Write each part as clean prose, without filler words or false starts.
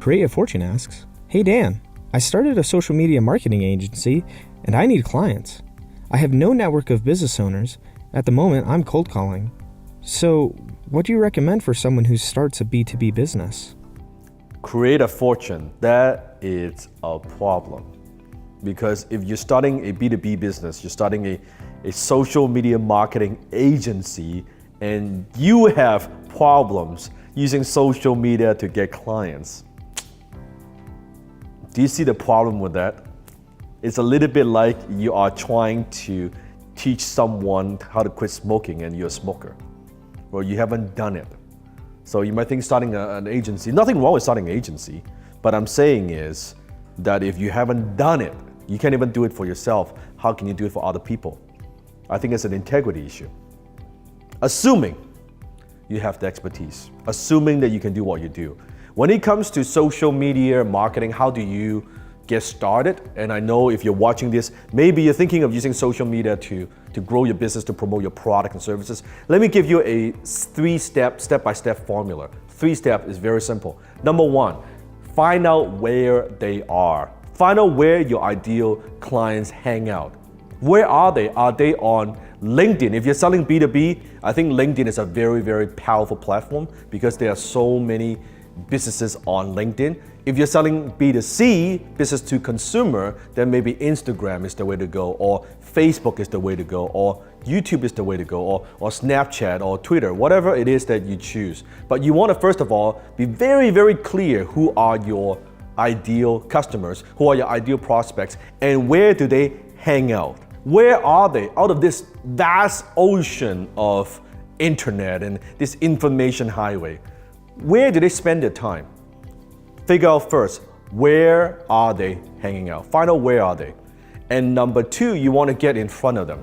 Creative Fortune asks, "Hey Dan, I started a social media marketing agency and I need clients. I have no network of business owners. At the moment, I'm cold calling. So, what do you recommend for someone who starts a B2B business?" Create a fortune, that is a problem. Because if you're starting a B2B business, you're starting a social media marketing agency, and you have problems using social media to get clients. Do you see the problem with that? It's a little bit like you are trying to teach someone how to quit smoking and you're a smoker. Well, you haven't done it. So you might think starting an agency, nothing wrong with starting an agency, but I'm saying is that if you haven't done it, you can't even do it for yourself, how can you do it for other people? I think it's an integrity issue. Assuming you have the expertise, assuming that you can do what you do. When it comes to social media marketing, how do you get started? And I know if you're watching this, maybe you're thinking of using social media to grow your business, to promote your product and services. Let me give you a step-by-step formula. 3 steps is very simple. Number 1, find out where they are. Find out where your ideal clients hang out. Where are they? Are they on LinkedIn? If you're selling B2B, I think LinkedIn is a very, very powerful platform because there are so many businesses on LinkedIn. If you're selling B2C, business to consumer, then maybe Instagram is the way to go, or Facebook is the way to go, or YouTube is the way to go, or Snapchat or Twitter, whatever it is that you choose. But you want to first of all be very, very clear who are your ideal customers, who are your ideal prospects, and where do they hang out? Where are they out of this vast ocean of internet and this information highway? Where do they spend their time? Figure out first, where are they hanging out? Find out where are they. And number 2, you want to get in front of them.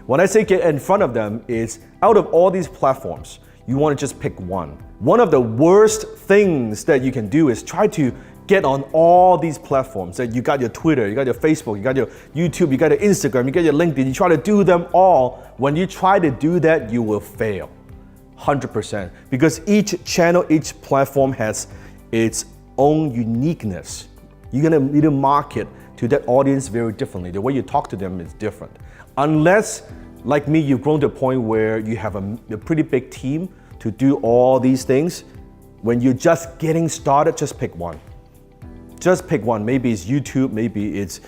When I say get in front of them, is out of all these platforms, you want to just pick one. One of the worst things that you can do is try to get on all these platforms. That you got your Twitter, you got your Facebook, you got your YouTube, you got your Instagram, you got your LinkedIn. You try to do them all. When you try to do that, you will fail. 100%. Because each channel, each platform has its own uniqueness. You're gonna need to market to that audience very differently. The way you talk to them is different. Unless, like me, you've grown to a point where you have a pretty big team to do all these things. When you're just getting started, just pick one. Just pick one. Maybe it's YouTube, maybe it's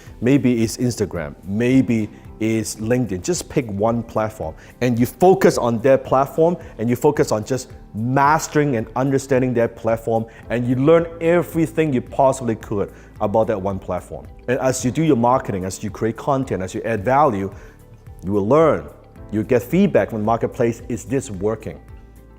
Instagram, maybe it's LinkedIn. Just pick one platform and you focus on that platform and you focus on just mastering and understanding that platform, and you learn everything you possibly could about that one platform. And as you do your marketing, as you create content, as you add value, you will learn. You get feedback from the marketplace, is this working,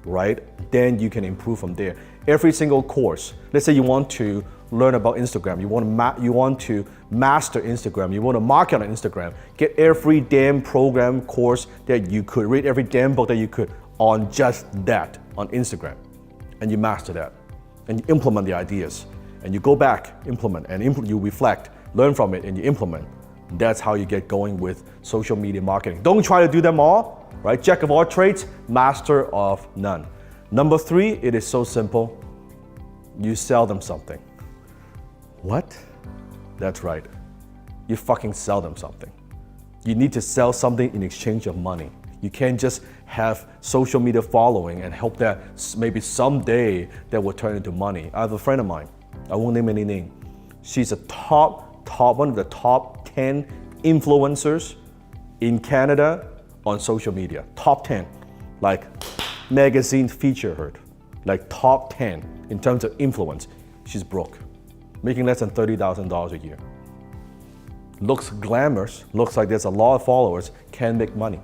right? Then you can improve from there. Every single course, let's say you want to learn about Instagram, you want to master Instagram, you want to market on Instagram, get every damn program course that you could, read every damn book that you could on just that on Instagram, and you master that, and you implement the ideas, and you go back, implement, and you reflect, learn from it, and you implement. That's how you get going with social media marketing. Don't try to do them all, right? Jack of all trades, master of none. Number 3, it is so simple. You sell them something. What? That's right. You fucking sell them something. You need to sell something in exchange of money. You can't just have social media following and hope that maybe someday that will turn into money. I have a friend of mine, I won't name any name. She's one of the top 10 influencers in Canada on social media. Top 10. Like magazine feature her. Like top 10 in terms of influence. She's broke. Making less than $30,000 a year. Looks glamorous, looks like there's a lot of followers, can't make money.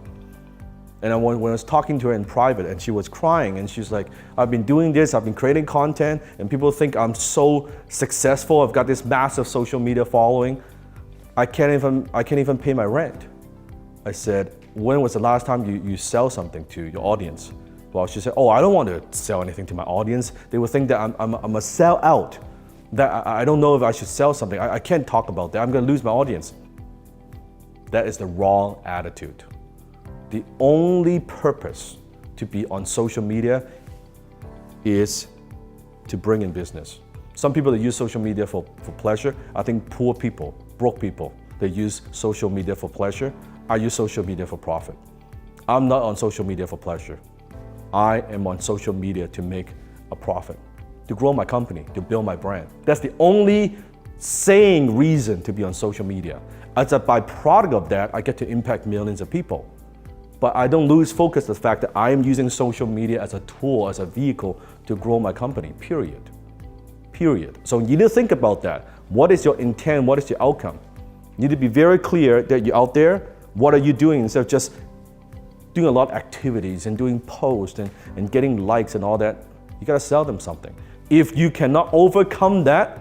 And when I was talking to her in private and she was crying and she's like, I've been doing this, I've been creating content and people think I'm so successful, I've got this massive social media following, I can't even pay my rent. I said, when was the last time you sell something to your audience? Well, she said, oh, I don't want to sell anything to my audience. They will think that I'm a sellout, that I don't know if I should sell something. I can't talk about that, I'm gonna lose my audience. That is the wrong attitude. The only purpose to be on social media is to bring in business. Some people that use social media for pleasure. I think poor people, broke people, they use social media for pleasure. I use social media for profit. I'm not on social media for pleasure. I am on social media to make a profit, to grow my company, to build my brand. That's the only sane reason to be on social media. As a byproduct of that, I get to impact millions of people. But I don't lose focus on the fact that I am using social media as a tool, as a vehicle to grow my company, period. So you need to think about that. What is your intent? What is your outcome? You need to be very clear that you're out there. What are you doing instead of just doing a lot of activities and doing posts and getting likes and all that? You gotta sell them something. If you cannot overcome that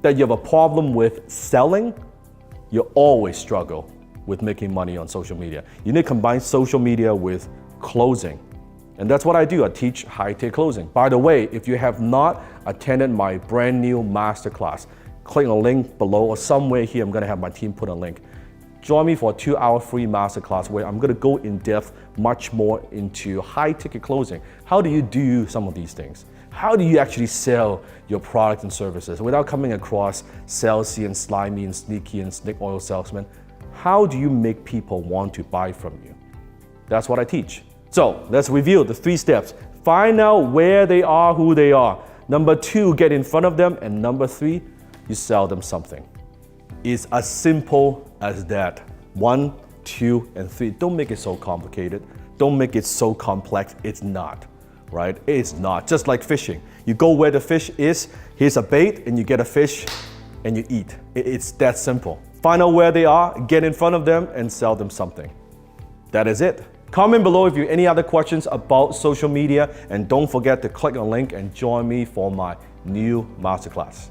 you have a problem with selling, you always struggle with making money on social media. You need to combine social media with closing. And that's what I do. I teach high-ticket closing. By the way, if you have not attended my brand new masterclass, click on the link below or somewhere here. I'm gonna have my team put a link. Join me for a 2-hour free masterclass where I'm gonna go in depth much more into high-ticket closing. How do you do some of these things? How do you actually sell your product and services without coming across salesy and slimy and sneaky and snake oil salesman? How do you make people want to buy from you? That's what I teach. So let's review the 3 steps. Find out where they are, who they are. Number 2, get in front of them. And number 3, you sell them something. It's as simple as that. 1, 2, and 3. Don't make it so complicated. Don't make it so complex. It's not, right? It's not. Just like fishing. You go where the fish is, here's a bait, and you get a fish, and you eat. It's that simple. Find out where they are, get in front of them, and sell them something. That is it. Comment below if you have any other questions about social media, and don't forget to click on the link and join me for my new masterclass.